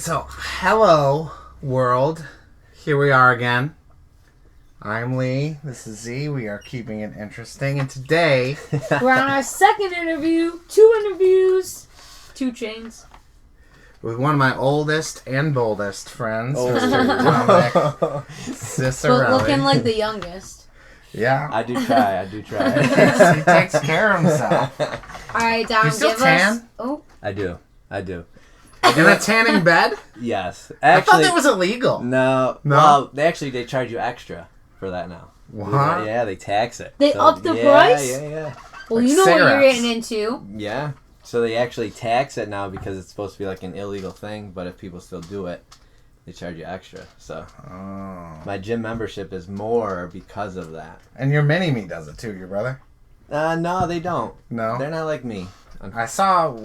So, hello, world. Here we are again. I'm Lee. This is Z. We are keeping it interesting. And today... we're on our second interview. 2 interviews. 2 chains. With one of my oldest and boldest friends, Mr. Dominick Ciciarelli. But looking like the youngest. Yeah. I do try. He takes care of himself. Alright, Dom, You still give tan? us... Oh. I do. In a tanning bed? Yes. Actually, I thought that was illegal. No. Well, they charge you extra for that now. What? Yeah, they tax it. They up the price? Yeah. Well, Like you know cigarettes. what you're getting into. Yeah. So they actually tax it now because it's supposed to be like an illegal thing, but if people still do it, they charge you extra. So my gym membership is more because of that. And your mini-me does it too, your brother? No, they don't. No? They're not like me. I saw...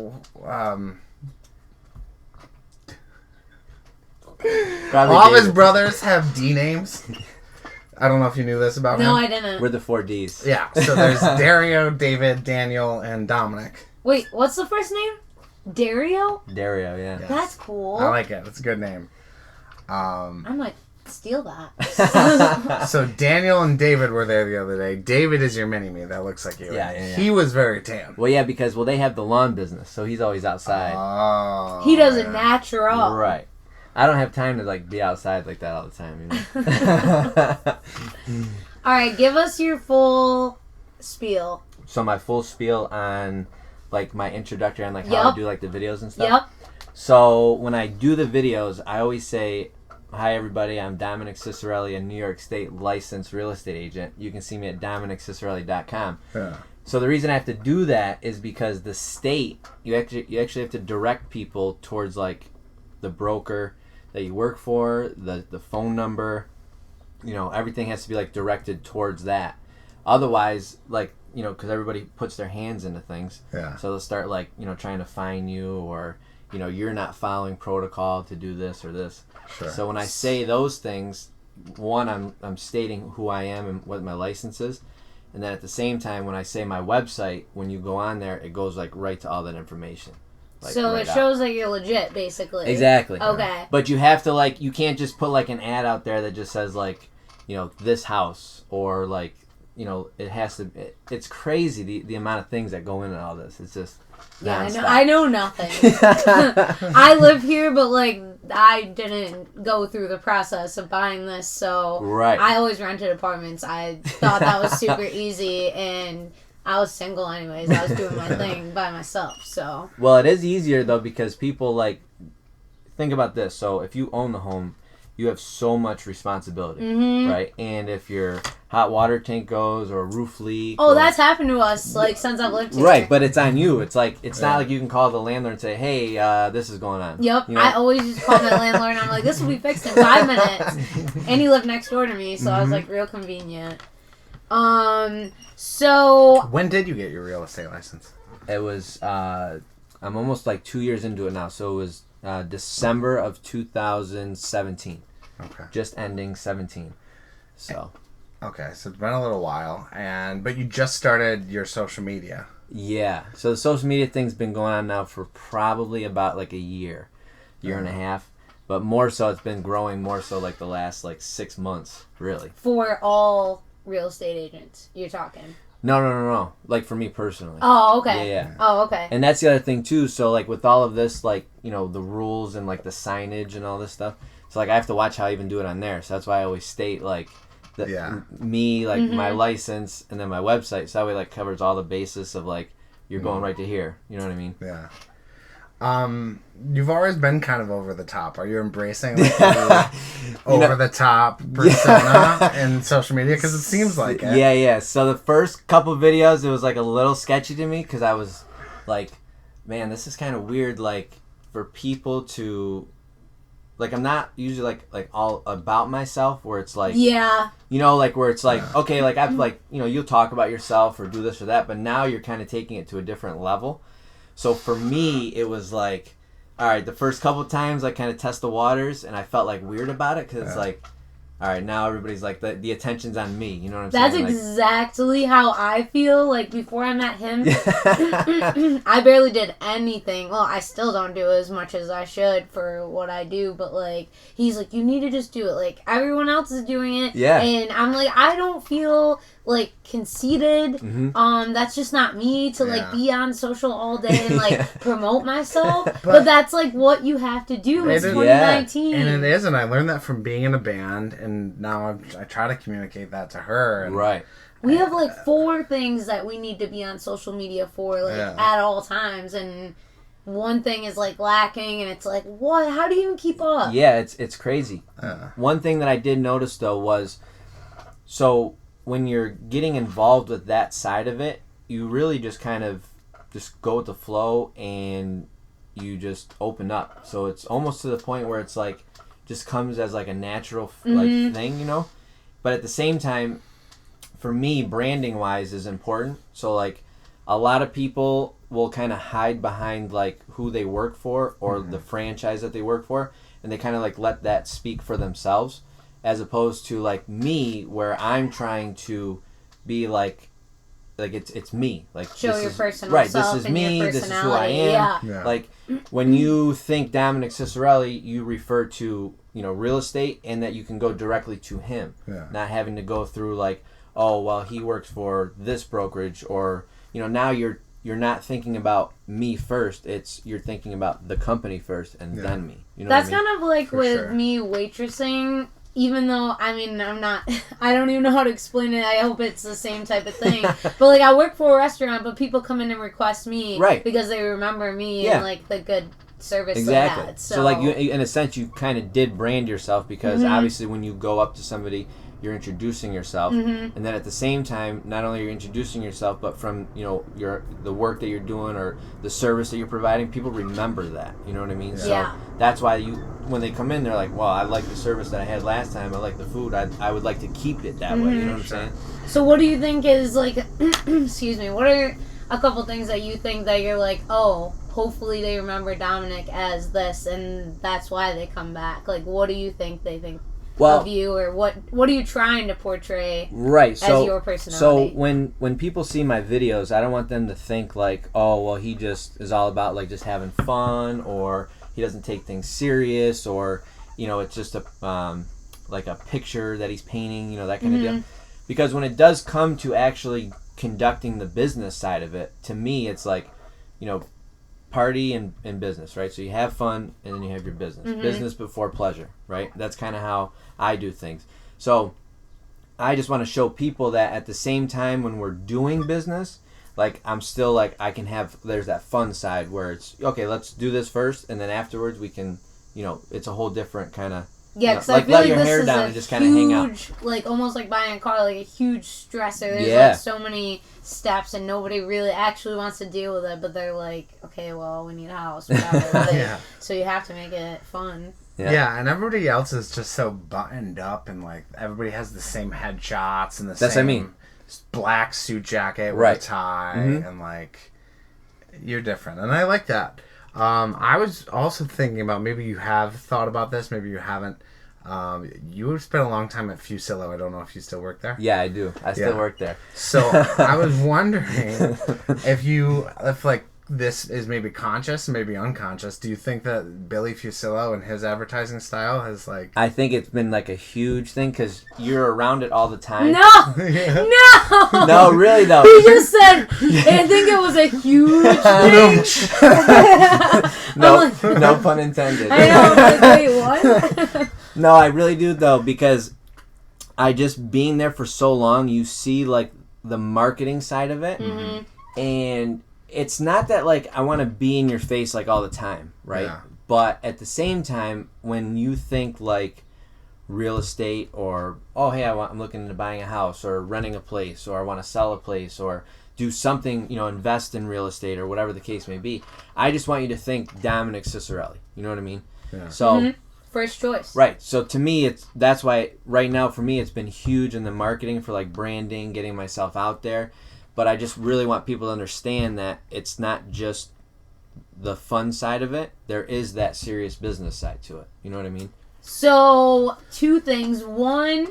Probably all of his David. brothers have D names. I don't know if you knew this about him. No, I didn't. We're the 4 Ds. Yeah, so there's Dario, David, Daniel, and Dominic. Wait, what's the first name? Dario? Dario, yeah. Yeah. That's cool. I like it. It's a good name. I might steal that. So Daniel and David were there the other day. David is your mini-me. That looks like you. Yeah. He was very tan. Well, yeah, because they have the lawn business, so he's always outside. Oh. He does it natural. Right. I don't have time to be outside like that all the time, you know. Alright, give us your full spiel. So my full spiel on my introductory on how I do the videos and stuff. Yep. So when I do the videos, I always say, "Hi everybody, I'm Dominick Ciciarelli, a New York State licensed real estate agent. You can see me at DominickCiciarelli.com." Yeah. So the reason I have to do that is because the state, you actually have to direct people towards the broker that you work for, the phone number, everything has to be directed towards that. Otherwise, because everybody puts their hands into things. Yeah. So they'll start trying to fine you, or you're not following protocol to do this or this. Sure. So when I say those things, one, I'm stating who I am and what my license is. And then at the same time, when I say my website, when you go on there, it goes right to all that information. So it shows that you're legit, basically. Exactly. Okay. But you have to you can't just put an ad out there that just says this house, or it has to. It's crazy the amount of things that go into all this. It's just nonstop. I know nothing. I live here, but I didn't go through the process of buying this, so right. I always rented apartments. I thought that was super easy, and I was single anyways. I was doing my thing by myself, so. Well, it is easier though, because people think about this. So if you own the home, you have so much responsibility, right? And if your hot water tank goes, or a roof leak. That's happened to us since I've lived here. Right, but it's on you. It's it's not like you can call the landlord and say, "Hey, this is going on." Yep, I always just call my landlord and I'm like, "This will be fixed in 5 minutes." And he lived next door to me, so I was real convenient. So When did you get your real estate license? It was, I'm almost 2 years into it now. So it was December of 2017. Okay. Just ending 17. So. Okay, so it's been a little while, but you just started your social media. Yeah. So the social media thing's been going on now for probably about a year and a half. But more so, it's been growing more so the last 6 months, really. for all real estate agents, you're talking. No. For me personally. Oh, okay. Yeah. Oh, okay. And that's the other thing too. So with all of this, the rules and the signage and all this stuff. So I have to watch how I even do it on there. So that's why I always state me, my license, and then my website. So that way covers all the basis of you're going right to here. You know what I mean? Yeah. You've always been kind of over the top. Are you embracing the over the top persona in social media? Because it seems like it. Yeah. So the first couple videos, it was a little sketchy to me, because I was man, this is kind of weird. For people to I'm not usually all about myself, where it's yeah, where it's okay, I've you'll talk about yourself or do this or that, but now you're kind of taking it to a different level. So for me, it was all right, the first couple times I kind of test the waters, and I felt weird about it, because it's all all right, now everybody's like, the attention's on me. You know what I'm That's saying? exactly how I feel. Like, before I met him, I barely did anything. Well, I still don't do as much as I should for what I do, but, like, he's like, you need to just do it. Like, everyone else is doing it. Yeah. And I'm like, I don't feel, like, conceited. That's just not me to, like, be on social all day and, like, promote myself. But that's, like, what you have to do. It's 2019. And it is, and I learned that from being in a band, and now I try to communicate that to her. And right. We have, like, 4 things that we need to be on social media for, like, at all times, and one thing is, like, lacking, and it's like, what? How do you even keep up? Yeah, it's crazy. One thing that I did notice, though, was, so when you're getting involved with that side of it, you really just kind of just go with the flow, and you just open up. So it's almost to the point where it's, like, just comes as, like, a natural like thing, you know? But at the same time, for me, branding wise is important. So, like, a lot of people will kind of hide behind, like, who they work for or the franchise that they work for, and they kind of, like, let that speak for themselves, as opposed to, like, me, where I'm trying to be like it's me, like, show your personal right, self, this is and me, your this is who I am. Yeah. Like, when you think Dominick Ciciarelli, you refer to, you know, real estate, and that you can go directly to him, not having to go through, like, oh, well, he works for this brokerage, or, you know, now you're not thinking about me first. You're thinking about the company first, and then me. You know That's what I mean? kind of like For with sure. me waitressing. Even though, I mean, I don't even know how to explain it. I hope it's the same type of thing. But, like, I work for a restaurant, but people come in and request me because they remember me and, like, the good service exactly. they had. So, like, you, in a sense, you kind of did brand yourself, because obviously when you go up to somebody, you're introducing yourself, and then at the same time, not only are you introducing yourself, but from, you know, the work that you're doing or the service that you're providing, people remember that. You know what I mean? So that's why when they come in, they're like, well, I like the service that I had last time. I like the food. I would like to keep it that way. You know what I'm saying? So what do you think is, like, excuse me, what are a couple things that you think that you're like, oh, hopefully they remember Dominick as this, and that's why they come back? Like, what do you think they think of you, or what are you trying to portray as your personality? So when people see my videos, I don't want them to think, like, oh, well, he just is all about, like, just having fun, or he doesn't take things serious, or, you know, it's just like a picture that he's painting, you know, that kind of deal. Because when it does come to actually conducting the business side of it, to me, it's like, you know, party and business, right? So you have fun, and then you have your business. Business before pleasure, right? That's kind of how I do things. So I just want to show people that at the same time, when we're doing business, like, I'm still, like, there's that fun side where it's, okay, let's do this first, and then afterwards we can, you know, it's a whole different kind of, because like, I feel let like your this hair is down a and just kind of hang out. huge, like, almost like buying a car, like a huge stressor. There's like so many steps, and nobody really actually wants to deal with it, but they're like, okay, well, we need a house, whatever. Like, so you have to make it fun. Yeah, and everybody else is just so buttoned up, and, like, everybody has the same headshots and the That's same what I mean. black suit jacket with a tie, and, like, you're different, and I like that. I was also thinking about, maybe you have thought about this, maybe you haven't. You spent a long time at Fusillo. I don't know if you still work there. Yeah, I do. I still work there. So I was wondering if like, this is maybe conscious, maybe unconscious. Do you think that Billy Fusillo and his advertising style has, like... I think it's been, like, a huge thing, because you're around it all the time. No! No! No, really, though. He just said, I think it was a huge thing. No pun intended. I know, like, wait, what? No, I really do, though, because I just, being there for so long, you see, like, the marketing side of it, and it's not that, like, I want to be in your face, like, all the time, right? Yeah. But at the same time, when you think, like, real estate, or, oh, hey, I'm looking into buying a house, or renting a place, or I want to sell a place, or do something, you know, invest in real estate, or whatever the case may be, I just want you to think Dominick Ciciarelli. You know what I mean? Yeah. So... First choice. Right. So to me, that's why right now for me, it's been huge in the marketing for, like, branding, getting myself out there. But I just really want people to understand that it's not just the fun side of it. There is that serious business side to it. You know what I mean? So, two things. One,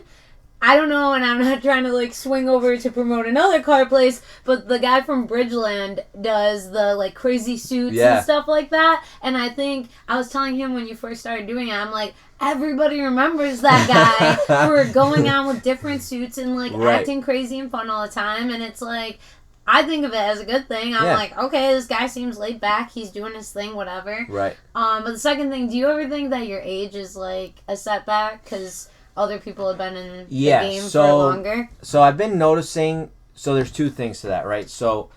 I don't know, and I'm not trying to, like, swing over to promote another car place, but the guy from Bridgeland does the, like, crazy suits and stuff like that. And I think, I was telling him when you first started doing it, I'm like, everybody remembers that guy for going on with different suits and, like, acting crazy and fun all the time. And it's like, I think of it as a good thing. I'm like, okay, this guy seems laid back. He's doing his thing, whatever. Right. But the second thing, do you ever think that your age is, like, a setback? Because other people have been in the game for longer. So I've been noticing, so there's two things to that, right? So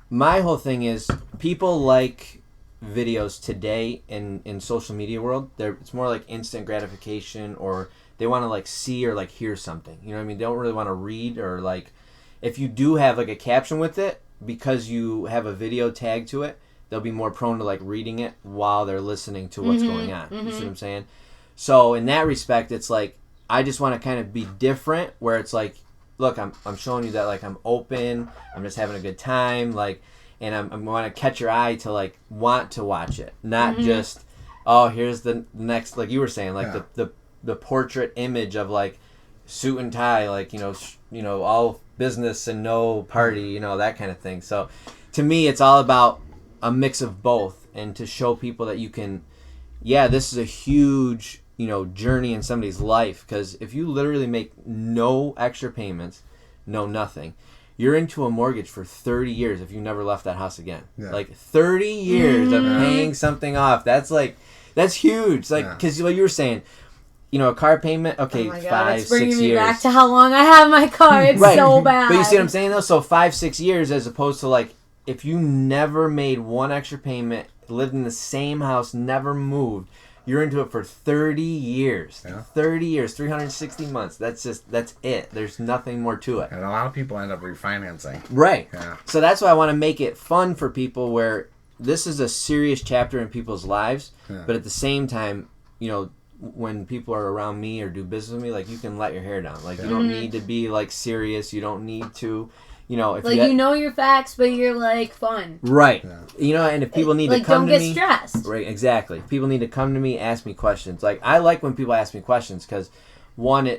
my whole thing is people like videos today in social media world. It's more like instant gratification, or they want to like see or like hear something. You know what I mean? They don't really want to read, or like if you do have like a caption with it, because you have a video tag to it, they'll be more prone to like reading it while they're listening to what's going on. You see what I'm saying? So in that respect, it's like, I just want to kind of be different, where it's like, look, I'm showing you that like I'm open, I'm just having a good time, like, and I'm want to catch your eye to like want to watch it, not just, oh, here's the next, like you were saying, like the portrait image of like suit and tie, like you know all business and no party, you know, that kind of thing. So to me, it's all about a mix of both, and to show people that you can, this is a huge journey in somebody's life, because if you literally make no extra payments, no nothing, you're into a mortgage for 30 years if you never left that house again. Like 30 years of paying something off. That's huge. Like, because what you were saying, a car payment, okay, oh my God, 5, it's bringing 6 me years. back to how long I have my car. It's so bad. But you see what I'm saying though? So 5, 6 years, as opposed to like, if you never made one extra payment, lived in the same house, never moved, you're into it for 30 years. 30 years, 360 months. That's it. There's nothing more to it. And a lot of people end up refinancing. Right. Yeah. So that's why I want to make it fun for people, where this is a serious chapter in people's lives. Yeah. But at the same time, when people are around me or do business with me, like, you can let your hair down. Like, you don't need to be, like, serious. You don't need to... if like, you know your facts, but you're like fun. Right. Yeah. And if people need to come to me... don't get stressed. Right, exactly. If people need to come to me, ask me questions. Like, I like when people ask me questions, because, one,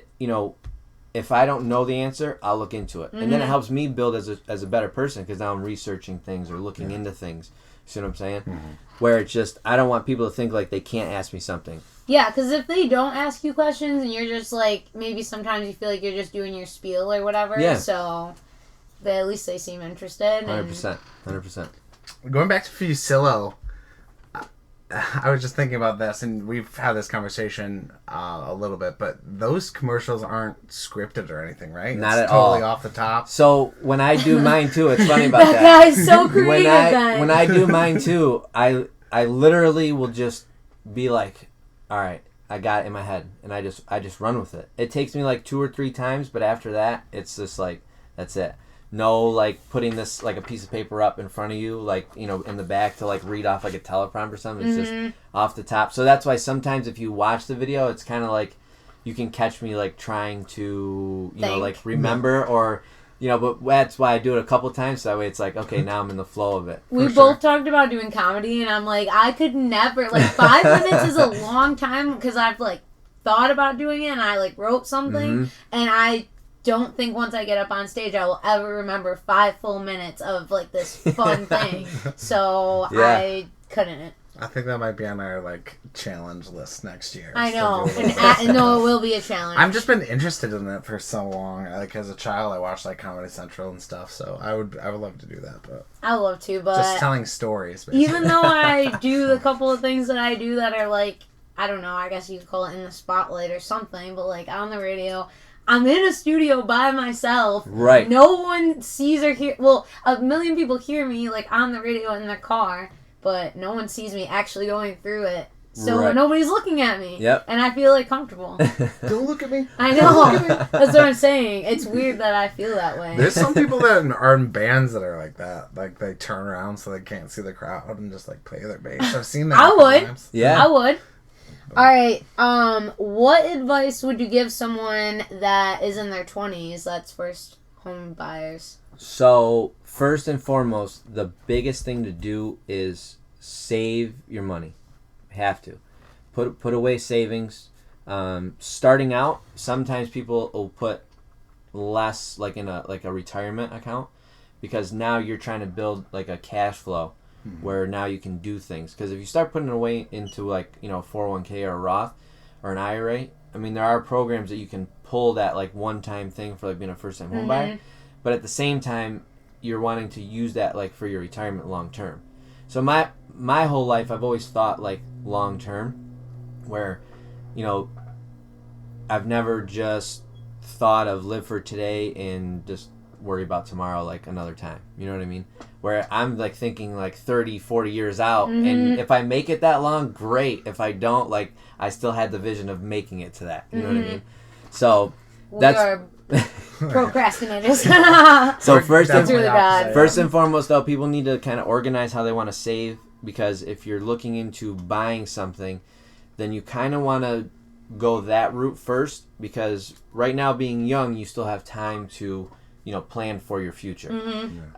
if I don't know the answer, I'll look into it. And then it helps me build as a better person, because now I'm researching things or looking into things. You see what I'm saying? Where it's just, I don't want people to think like they can't ask me something. Yeah, because if they don't ask you questions and you're just like, maybe sometimes you feel like you're just doing your spiel or whatever. Yeah. So... at least they seem interested. 100%. Going back to Fusillo, I was just thinking about this, and we've had this conversation a little bit, but those commercials aren't scripted or anything, right? Not at all. Totally off the top. So when I do mine too, it's funny about that. That guy's so creative. When I do mine too, I literally will just be like, all right, I got it in my head, and I just run with it. It takes me like 2 or 3 times, but after that, it's just like, that's it. No, like, putting this, like, a piece of paper up in front of you, like, in the back to, like, read off, like, a teleprompter or something. It's just off the top. So that's why sometimes if you watch the video, it's kind of like you can catch me, like, trying to, like, remember or, but that's why I do it a couple times. So that way it's like, okay, now I'm in the flow of it. We both talked about doing comedy, and I'm like, I could never, like, 5 minutes is a long time, because I've, like, thought about doing it, and I, like, wrote something, and I don't think once I get up on stage I will ever remember 5 full minutes of like this fun thing. So I couldn't. I think that might be on our like challenge list next year. I know, and no, it will be a challenge. I've just been interested in it for so long. Like as a child, I watched like Comedy Central and stuff. So I would love to do that. But I would love to, but just telling stories. Basically. Even though I do the couple of things that I do that are like, I don't know, I guess you could call it in the spotlight or something, but like on the radio. I'm in a studio by myself. Right. No one sees or hears. Well, a million people hear me, like, on the radio in their car, but no one sees me actually going through it. So nobody's looking at me. Yep. And I feel, like, comfortable. Don't look at me. I know. That's what I'm saying. It's weird that I feel that way. There's some people that are in bands that are like that. Like, they turn around so they can't see the crowd and just, like, play their bass. I've seen that. I would. Times. Yeah. I would. All right. What advice would you give someone that is in their 20s, that's first home buyers? So, first and foremost, the biggest thing to do is save your money. Have to. Put away savings. Starting out, sometimes people will put less like in a retirement account, because now you're trying to build like a cash flow where now you can do things. Because if you start putting it away into like 401k or a Roth or an IRA, I mean, there are programs that you can pull that like one-time thing for like being a first-time home buyer, but at the same time you're wanting to use that like for your retirement long term. So my whole life I've always thought like long term, where I've never just thought of live for today and just worry about tomorrow like another time. You know what I mean? Where I'm like thinking like 30, 40 years out, and if I make it that long, great. If I don't, like I still had the vision of making it to that. You know what I mean? So that's procrastinators. So first and foremost, though, people need to kind of organize how they want to save, because if you're looking into buying something, then you kind of want to go that route first, because right now, being young, you still have time to plan for your future.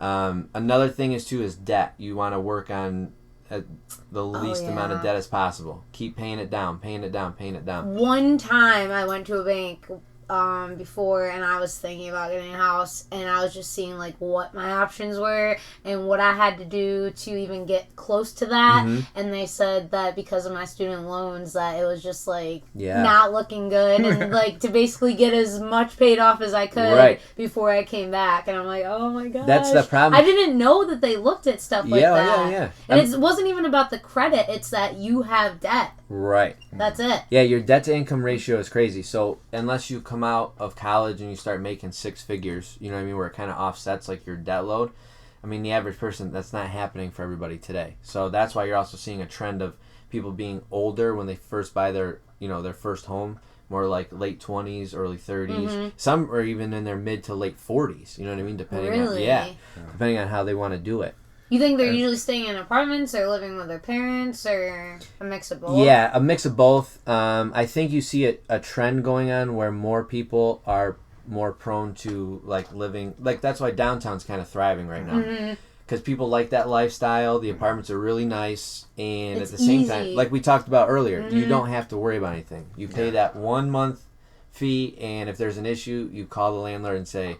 Another thing is debt. You want to work on the least amount of debt as possible. Keep paying it down. One time I went to a bank before, and I was thinking about getting a house, and I was just seeing like what my options were and what I had to do to even get close to that. And they said that because of my student loans, that it was just like not looking good, and like to basically get as much paid off as I could before I came back. And I'm like, oh my gosh, that's the problem. I didn't know that they looked at stuff like that. And it wasn't even about the credit, it's that you have debt. Right. That's it. Yeah, your debt to income ratio is crazy. So unless you come out of college and you start making six figures, you know what I mean, where it kind of offsets like your debt load, I mean, the average person, that's not happening for everybody today. So that's why you're also seeing a trend of people being older when they first buy their first home, more like late 20s, early 30s. Some are even in their mid to late 40s, you know what I mean, depending on how they want to do it. You think they're usually staying in apartments or living with their parents, or a mix of both? Yeah, a mix of both. I think you see a trend going on where more people are more prone to like living, like that's why downtown's kind of thriving right now. Because people like that lifestyle. The apartments are really nice, and at the same time, like we talked about earlier, you don't have to worry about anything. You pay that 1 month fee, and if there's an issue, you call the landlord and say,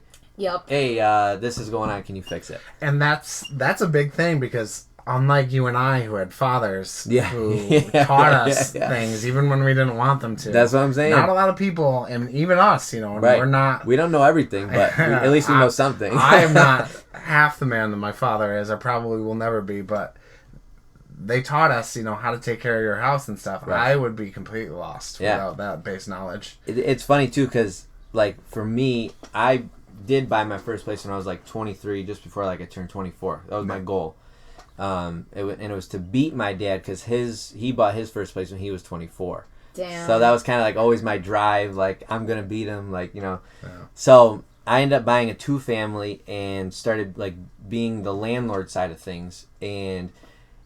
hey, this is going on, can you fix it? And that's a big thing, because unlike you and I, who had fathers who taught us things even when we didn't want them to. That's what I'm saying. Not a lot of people, and even us, we don't know everything, but at least we know something. I am not half the man that my father is. I probably will never be, but they taught us, how to take care of your house and stuff. Right. I would be completely lost without that base knowledge. It's funny too, because like for me, I did buy my first place when I was like 23, just before like I turned 24. That was my goal. It was to beat my dad, because he bought his first place when he was 24. Damn. So that was kind of like always my drive. Like, I'm gonna beat him. Like, So I ended up buying a 2-family and started like being the landlord side of things, and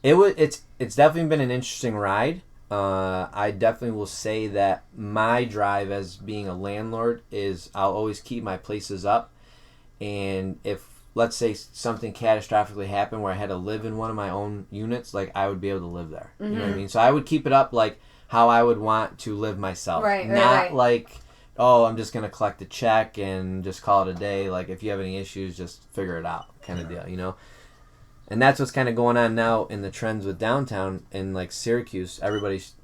it's definitely been an interesting ride. I definitely will say that my drive as being a landlord is I'll always keep my places up, and if let's say something catastrophically happened where I had to live in one of my own units, like I would be able to live there. You know what I mean? So I would keep it up like how I would want to live myself. Not like, oh, I'm just gonna collect a check and just call it a day. Like, if you have any issues, just figure it out, kind of deal, And that's what's kind of going on now in the trends with downtown in like Syracuse. Everybody's,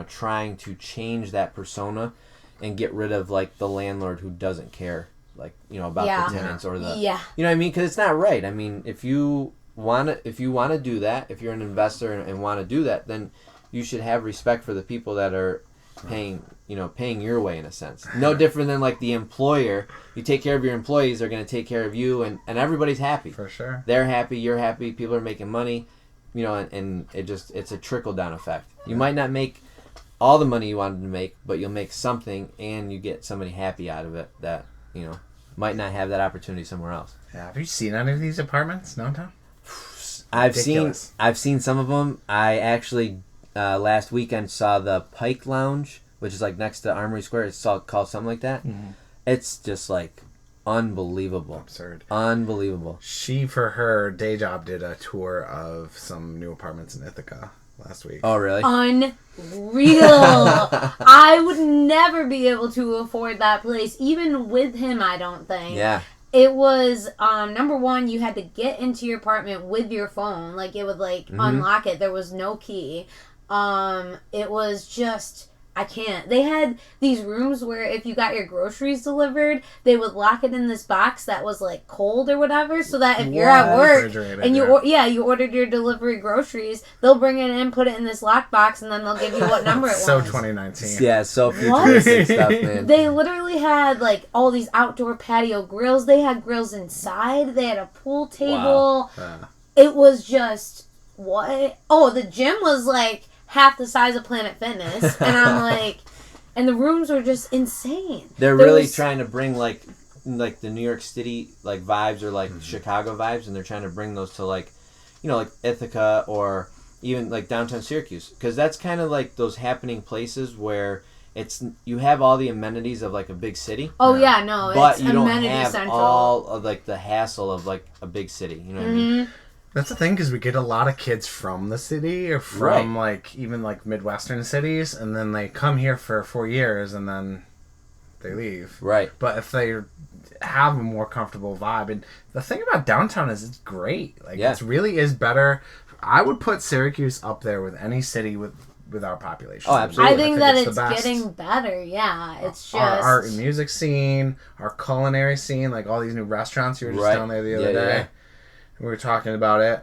trying to change that persona and get rid of like the landlord who doesn't care, like, about the tenants or the, you know what I mean? Because it's not right. I mean, if you want to do that, if you're an investor and want to do that, then you should have respect for the people that are paying your way, in a sense. No different than like the employer. You take care of your employees, they're going to take care of you, and everybody's happy. For sure. They're happy, you're happy, people are making money, and it's a trickle-down effect. You might not make all the money you wanted to make, but you'll make something, and you get somebody happy out of it that, might not have that opportunity somewhere else. Yeah. Have you seen any of these apartments downtown? I've seen some of them. I actually last weekend saw the Pike Lounge, which is like next to Armory Square. It's called something like that. It's just like unbelievable. Absurd. Unbelievable. She, for her day job, did a tour of some new apartments in Ithaca. last week. Oh, really? Unreal. I would never be able to afford that place, even with him, I don't think. Yeah. It was, number one, you had to get into your apartment with your phone. Like, it would, like, unlock it. There was no key. It was just... I can't. They had these rooms where if you got your groceries delivered, they would lock it in this box that was like cold or whatever, so that if you're at work and you ordered your delivery groceries, they'll bring it in, put it in this lock box, and then they'll give you what number it was. So 2019. Yeah, so futuristic stuff, man. They literally had like all these outdoor patio grills. They had grills inside. They had a pool table. Wow. It was just what? Oh, the gym was like half the size of Planet Fitness, and I'm like, and the rooms were just insane. They're really trying to bring like the New York City like vibes or like Chicago vibes, and they're trying to bring those to like, you know, like Ithaca or even like downtown Syracuse, because that's kind of like those happening places where it's you have all the amenities of like a big city. Oh yeah, no, but it's you don't amenity have central. all of like the hassle of like a big city. You know what I mean? That's the thing, because we get a lot of kids from the city or from like even like Midwestern cities, and then they come here for 4 years and then they leave. Right. But if they have a more comfortable vibe, and the thing about downtown is it's great. Like it really is better. I would put Syracuse up there with any city with our population. Oh, absolutely. I think that it's getting better. Yeah, it's just our art and music scene, our culinary scene, like all these new restaurants. You were just down there the other day. Yeah. We were talking about it.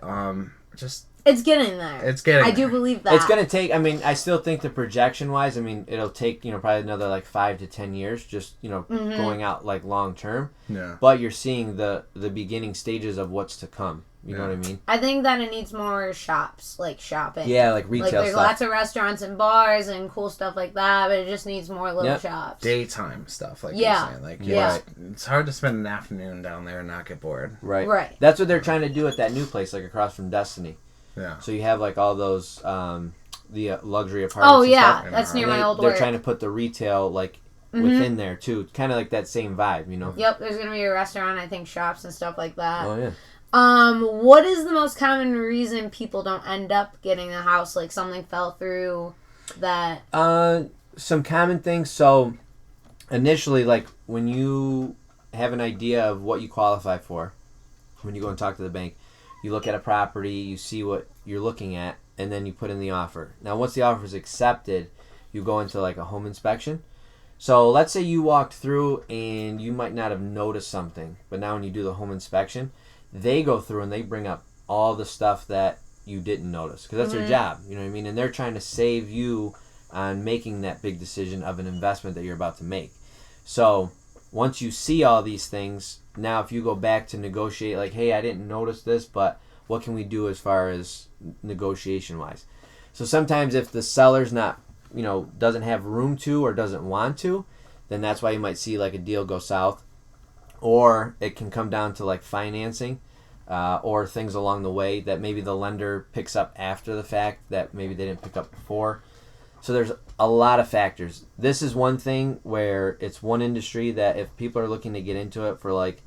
It's getting there. It's getting. I do believe that. It's gonna take. I mean, I still think the projection wise. I mean, it'll take probably another like 5 to 10 years. Just going out like long term. Yeah. But you're seeing the beginning stages of what's to come. You know what I mean? I think that it needs more shops, like shopping. Yeah, like retail stuff. There's lots of restaurants and bars and cool stuff like that, but it just needs more little shops. Daytime stuff, like you're saying. Like, it's hard to spend an afternoon down there and not get bored. Right. That's what they're trying to do at that new place, like across from Destiny. Yeah. So you have like all those the luxury apartments. Oh yeah, and stuff. that's near my old They're work. trying to put the retail like within there too, kind of like that same vibe, you know. Yep, there's gonna be a restaurant, I think, shops and stuff like that. Oh yeah. What is the most common reason people don't end up getting a house? Like something fell through that. Some common things. So initially, like when you have an idea of what you qualify for, when you go and talk to the bank, you look at a property, you see what you're looking at, and then you put in the offer. Now, once the offer is accepted, you go into like a home inspection. So let's say you walked through and you might not have noticed something, but now when you do the home inspection, they go through and they bring up all the stuff that you didn't notice, because that's their job, you know what I mean? And they're trying to save you on making that big decision of an investment that you're about to make. So once you see all these things, now if you go back to negotiate, like, hey, I didn't notice this, but what can we do as far as negotiation wise? So sometimes if the seller's not, doesn't have room to or doesn't want to, then that's why you might see like a deal go south. Or it can come down to like financing or things along the way that maybe the lender picks up after the fact that maybe they didn't pick up before. So there's a lot of factors. This is one thing where it's one industry that if people are looking to get into it for like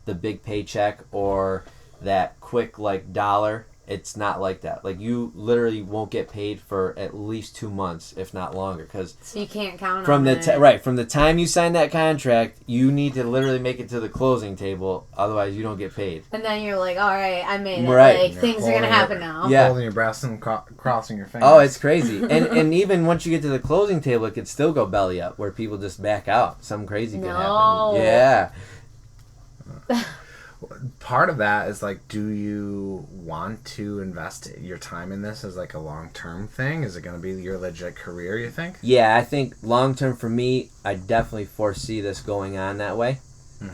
the big paycheck or that quick like dollar, it's not like that. Like you literally won't get paid for at least 2 months, if not longer, because so you can't count from on the from the time you sign that contract, you need to literally make it to the closing table, otherwise you don't get paid. And then you're like, all right, I made it. Right. Like things are gonna happen now. Yeah. Holding your breast and crossing your fingers. Oh, it's crazy. and even once you get to the closing table, it could still go belly up, where people just back out. Something crazy could happen. Yeah. Part of that is like, do you want to invest your time in this as like a long-term thing? Is it going to be your legit career, you think? Yeah, I think long-term for me, I definitely foresee this going on that way.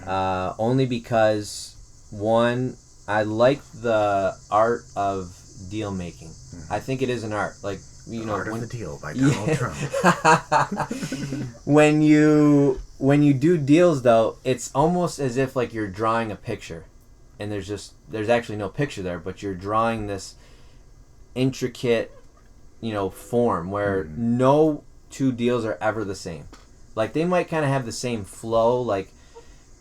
Only because, one, I like the art of deal making. I think it is an art. Like, Art of the Deal by Donald Trump. When you do deals, though, it's almost as if like you're drawing a picture, and there's actually no picture there, but you're drawing this intricate, form where no two deals are ever the same. Like they might kind of have the same flow, like,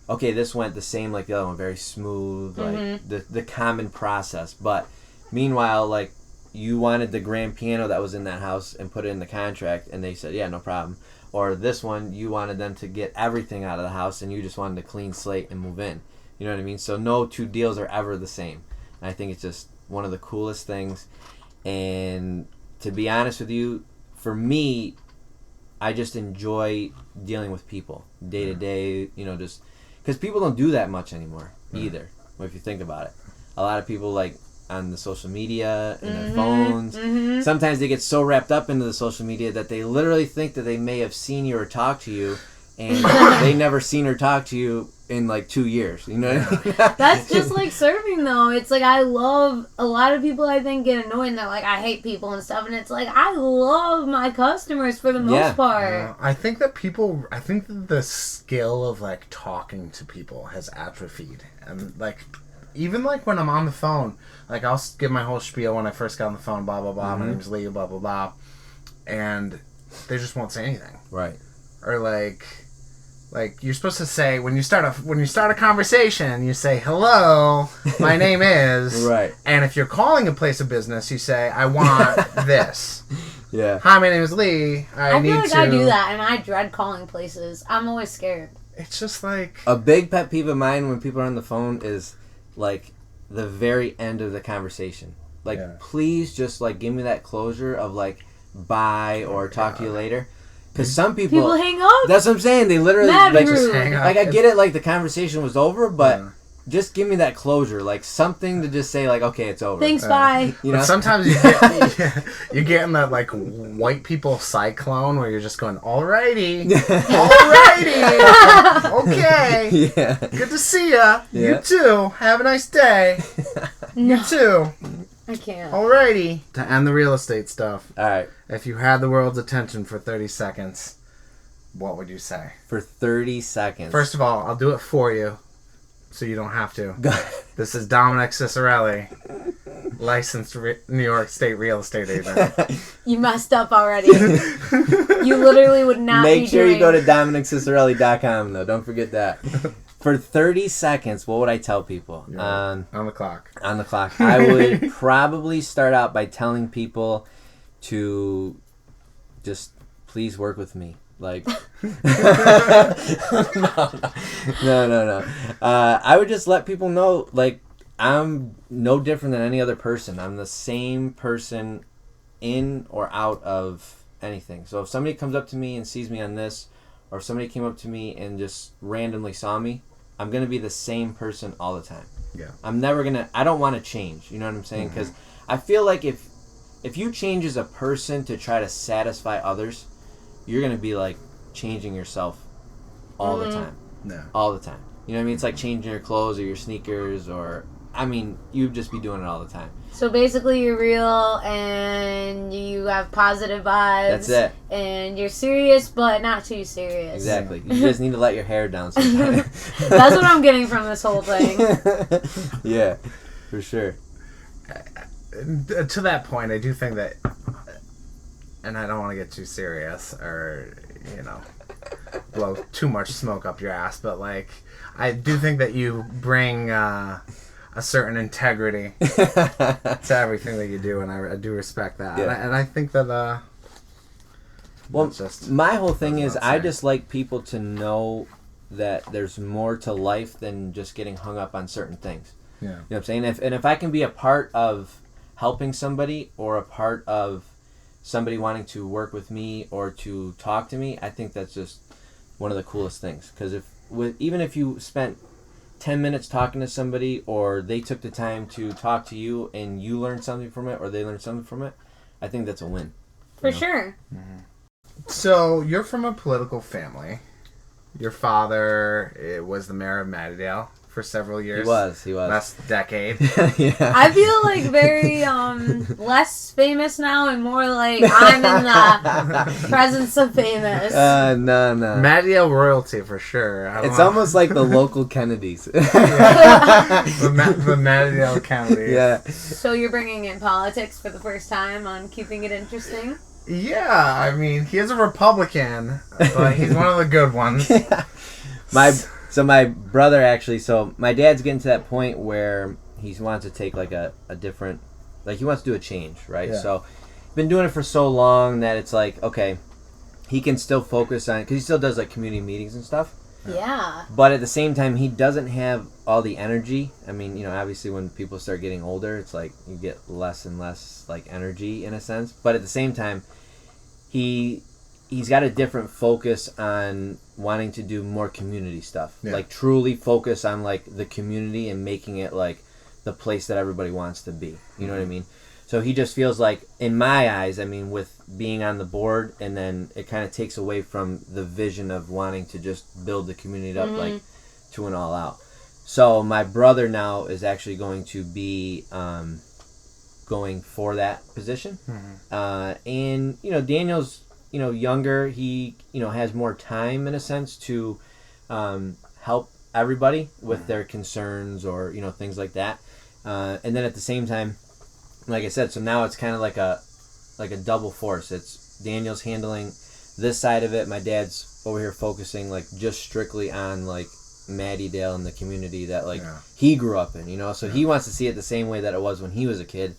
okay, this went the same like the other one, very smooth, like the common process. But meanwhile, like you wanted the grand piano that was in that house and put it in the contract, and they said, yeah, no problem. Or this one, you wanted them to get everything out of the house, and you just wanted a clean slate and move in. You know what I mean? So no two deals are ever the same. And I think it's just one of the coolest things. And to be honest with you, for me, I just enjoy dealing with people day to day, you know, just because people don't do that much anymore either. If you think about it, a lot of people like on the social media and their phones. Sometimes they get so wrapped up into the social media that they literally think that they may have seen you or talked to you, and they never seen or talked to you in like 2 years. You know what I mean? That's just like serving, though. It's like I love a lot of people. I think get annoyed and they're like, I hate people and stuff, and it's like I love my customers for the most part. I think that the skill of like talking to people has atrophied, and like even like when I'm on the phone, like I'll give my whole spiel when I first got on the phone, blah blah blah. My name's Lee, blah blah blah, and they just won't say anything. Right. Or like you're supposed to say when you start a conversation, you say hello, my name is right. And if you're calling a place of business, you say I want this. Yeah. Hi, my name is Lee. I feel like I do that, and I dread calling places. I'm always scared. It's just like a big pet peeve of mine when people are on the phone is like the very end of the conversation. Like, please just like give me that closure of like bye or talk to you later. Because some people hang up. That's what I'm saying. They literally like just hang up. Like I get it. Like the conversation was over, but just give me that closure. Like something to just say like, okay, it's over. Thanks, bye. You know. But sometimes you get in that like white people cyclone where you're just going, alrighty, okay, yeah, good to see ya. Yeah. You too. Have a nice day. No. You too. I can't. Alrighty. To end the real estate stuff. All right. If you had the world's attention for 30 seconds, what would you say? For 30 seconds. First of all, I'll do it for you, so you don't have to. This is Dominick Ciciarelli, licensed New York State real estate agent. You messed up already. You literally would not Make sure you go to DominickCiciarelli.com, though. Don't forget that. For 30 seconds, what would I tell people? On the clock. On the clock. I would probably start out by telling people to just please work with me. Like, no. I would just let people know, like, I'm no different than any other person. I'm the same person in or out of anything. So if somebody comes up to me and sees me on this, or if somebody came up to me and just randomly saw me, I'm going to be the same person all the time. Yeah. I'm never going to, I don't want to change. You know what I'm saying? Because I feel like if you change as a person to try to satisfy others, you're going to be like changing yourself all the time. No. All the time. You know what I mean? It's like changing your clothes or your sneakers or, I mean, you'd just be doing it all the time. So basically you're real and you have positive vibes. That's it. And you're serious but not too serious. Exactly. You just need to let your hair down sometimes. That's what I'm getting from this whole thing. Yeah, for sure. To that point, I do think that, and I don't want to get too serious or, you know, blow too much smoke up your ass, but like, I do think that you bring a certain integrity to everything that you do, and I do respect that. Yeah. And I think that, well, just, my whole thing is I just like people to know that there's more to life than just getting hung up on certain things. Yeah. You know what I'm saying? If I can be a part of helping somebody or a part of somebody wanting to work with me or to talk to me, I think that's just one of the coolest things. Because even if you spent 10 minutes talking to somebody or they took the time to talk to you and you learned something from it or they learned something from it, I think that's a win. For sure. Mm-hmm. So you're from a political family. Your father was the mayor of Mattydale for several years. He was. Last decade. Yeah. I feel like very less famous now and more like I'm in the presence of famous. No. Mattydale royalty for sure. It's almost like the local Kennedys. The Mattydale County. Yeah. So you're bringing in politics for the first time on keeping it interesting? Yeah, I mean, he is a Republican, but he's one of the good ones. Yeah. My brother actually, so my dad's getting to that point where he wants to take like a different like he wants to do a change, right? Yeah. So been doing it for so long that it's like, okay, he can still focus on, because he still does like community meetings and stuff. Yeah. But at the same time, he doesn't have all the energy. I mean, you know, obviously when people start getting older, it's like you get less and less like energy in a sense. But at the same time, he's got a different focus on wanting to do more community stuff. Yeah. Like truly focus on like the community and making it like the place that everybody wants to be. You know what I mean? So he just feels like, in my eyes, I mean, with being on the board, and then it kind of takes away from the vision of wanting to just build the community up, like, to an all out. So my brother now is actually going to be going for that position. And, you know, Daniel's, you know, younger. He, you know, has more time, in a sense, to help everybody with their concerns or, you know, things like that. And then at the same time, like I said, so now it's kind of like a double force. It's Daniel's handling this side of it. My dad's over here focusing like just strictly on like Mattydale and the community that like he grew up in, you know. So he wants to see it the same way that it was when he was a kid.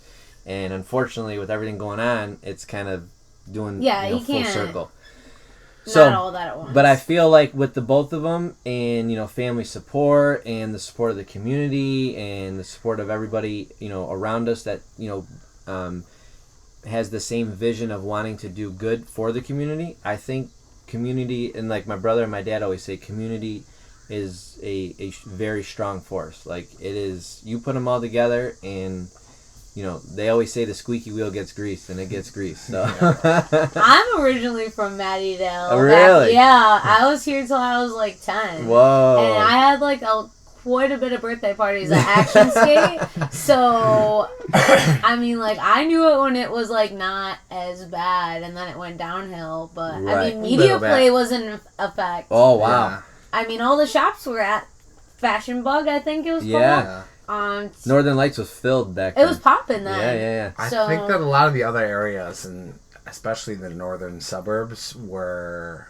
And unfortunately, with everything going on, it's kind of doing full circle. Not all that at once. But I feel like with the both of them, and you know, family support and the support of the community and the support of everybody, you know, around us that, you know, has the same vision of wanting to do good for the community. I think community, and like my brother and my dad always say, community is a very strong force. Like it is, you put them all together, and you know, they always say the squeaky wheel gets greased, and it gets greased. So I'm originally from Mattydale. Oh, really? I was here till I was like 10. Whoa. And I had like quite a bit of birthday parties at Action Skate. So, I mean, like, I knew it when it was like not as bad, and then it went downhill. But, Right. I mean, media play was in effect. Oh, wow. Yeah. I mean, all the shops were at Fashion Bug, I think it was called. Yeah. Northern Lights was filled back then. It was popping then. Yeah. I think that a lot of the other areas, and especially the northern suburbs, were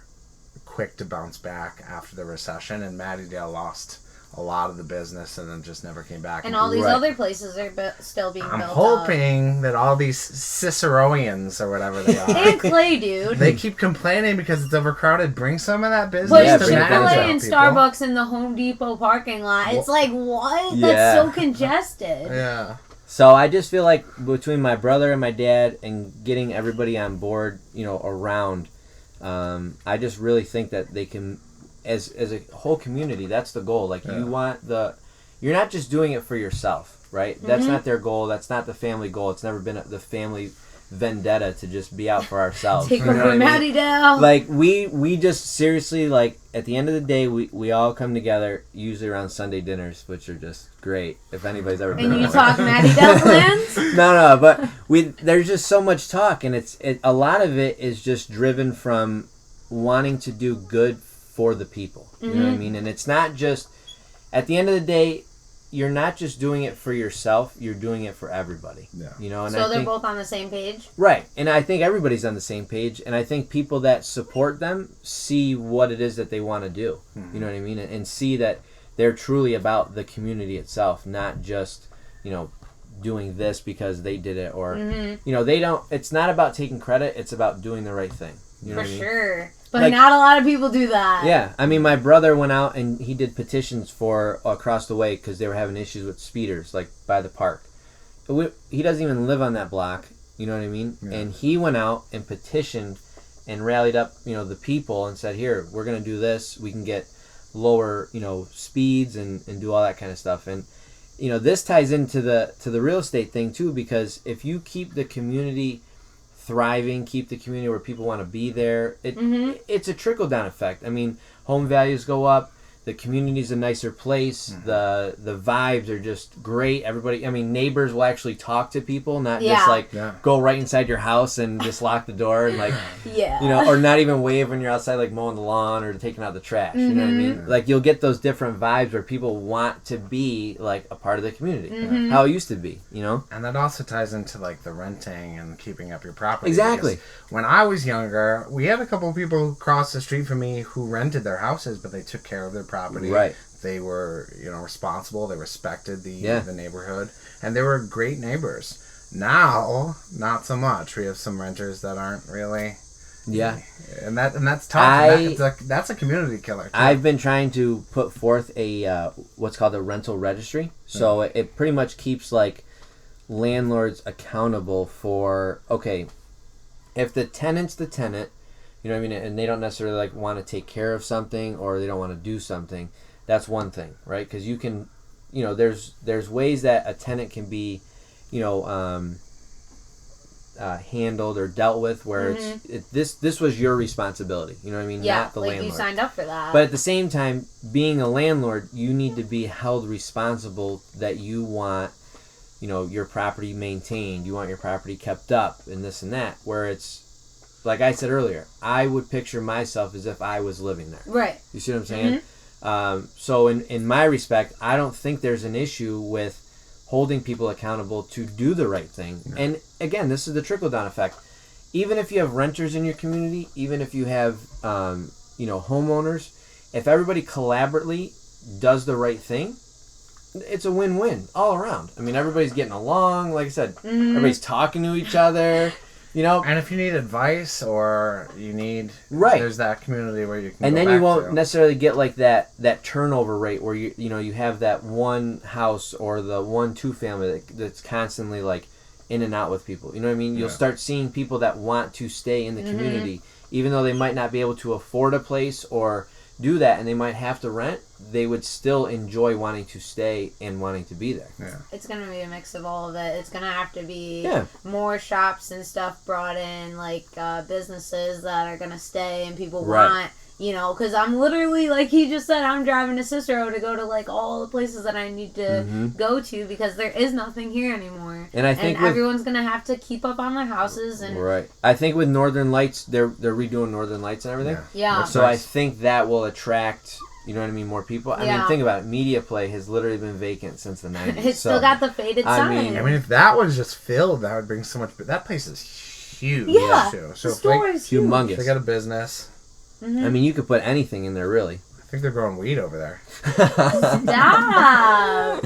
quick to bounce back after the recession, and Mattydale lost a lot of the business and then just never came back. And all these other places are still being built up. I'm hoping that all these Ciciarellians or whatever they are. And Clay, dude. They keep complaining because it's overcrowded. Bring some of that business But to Chick-fil-A and people. Starbucks in the Home Depot parking lot. It's like, what? That's so congested. Yeah. So I just feel like between my brother and my dad and getting everybody on board, you know, around, I just really think that they can, as a whole community, that's the goal. Like you want you're not just doing it for yourself, right? That's not their goal. That's not the family goal. It's never been the family vendetta to just be out for ourselves. Take over Mattydale. Like we just seriously, like at the end of the day, we all come together usually around Sunday dinners, which are just great. If anybody's ever been. And you talk Mattydale plans? No, but there's just so much talk, and a lot of it is just driven from wanting to do good for the people. You know what I mean? And it's not just, at the end of the day, you're not just doing it for yourself, you're doing it for everybody. Yeah. You know, and so they're both on the same page? Right. And I think everybody's on the same page, and I think people that support them see what it is that they want to do. You know what I mean? And see that they're truly about the community itself, not just, you know, doing this because they did it, or you know, it's not about taking credit, it's about doing the right thing. You know for what I mean? Sure. But like, not a lot of people do that. Yeah. I mean, my brother went out and he did petitions for across the way because they were having issues with speeders, like by the park. He doesn't even live on that block. You know what I mean? Yeah. And he went out and petitioned and rallied up, you know, the people and said, here, we're going to do this. We can get lower, you know, speeds and do all that kind of stuff. And, you know, this ties into the real estate thing too, because if you keep the community thriving, keep the community where people want to be there, it's a trickle-down effect. I mean, home values go up, the community's a nicer place, the vibes are just great. Everybody, I mean, neighbors will actually talk to people, not just like go right inside your house and just lock the door and like, you know, or not even wave when you're outside like mowing the lawn or taking out the trash. You know what I mean? Like you'll get those different vibes where people want to be like a part of the community, how it used to be, you know? And that also ties into like the renting and keeping up your property. Exactly. When I was younger, we had a couple of people across the street from me who rented their houses, but they took care of their property. Right. They were, you know, responsible. They respected the neighborhood, and they were great neighbors. Now, not so much. We have some renters that aren't really. Yeah, and that's tough. That's a community killer, too. I've been trying to put forth a what's called a rental registry. So it pretty much keeps like landlords accountable for, okay, if the tenant's the tenant, you know what I mean, and they don't necessarily like want to take care of something or they don't want to do something, that's one thing, right? Because you can, you know, there's ways that a tenant can be, you know, handled or dealt with where this was your responsibility, you know what I mean? Yeah, not the like landlord. You signed up for that. But at the same time, being a landlord, you need to be held responsible that you want, you know, your property maintained, you want your property kept up and this and that, where it's like I said earlier, I would picture myself as if I was living there. Right. You see what I'm saying? So in my respect, I don't think there's an issue with holding people accountable to do the right thing. Yeah. And again, this is the trickle-down effect. Even if you have renters in your community, even if you have, you know, homeowners, if everybody collaboratively does the right thing, it's a win-win all around. I mean, everybody's getting along. Like I said, everybody's talking to each other. You know, and if you need advice or you need there's that community where you can. And go then back you won't to. necessarily get like that turnover rate where you know you have that one house or the 1-2 family that's constantly like in and out with people. You know what I mean? You'll start seeing people that want to stay in the community, even though they might not be able to afford a place or do that, and they might have to rent. They would still enjoy wanting to stay and wanting to be there. Yeah. It's going to be a mix of all of it. It's going to have to be more shops and stuff brought in, like businesses that are going to stay and people want, you know, because I'm literally, like he just said, I'm driving to Cicero to go to like all the places that I need to go to because there is nothing here anymore. And I think everyone's going to have to keep up on their houses. And I think with Northern Lights, they're redoing Northern Lights and everything. Yeah. So I think that will attract, you know what I mean, more people. I mean, think about it. Media Play has literally been vacant since the 90s. It's still got the faded sign. I mean, if that was just filled, that would bring so much. But that place is huge. Yeah. Too. So the store is huge. Humongous. They got a business. I mean, you could put anything in there, really. I think they're growing weed over there. Stop!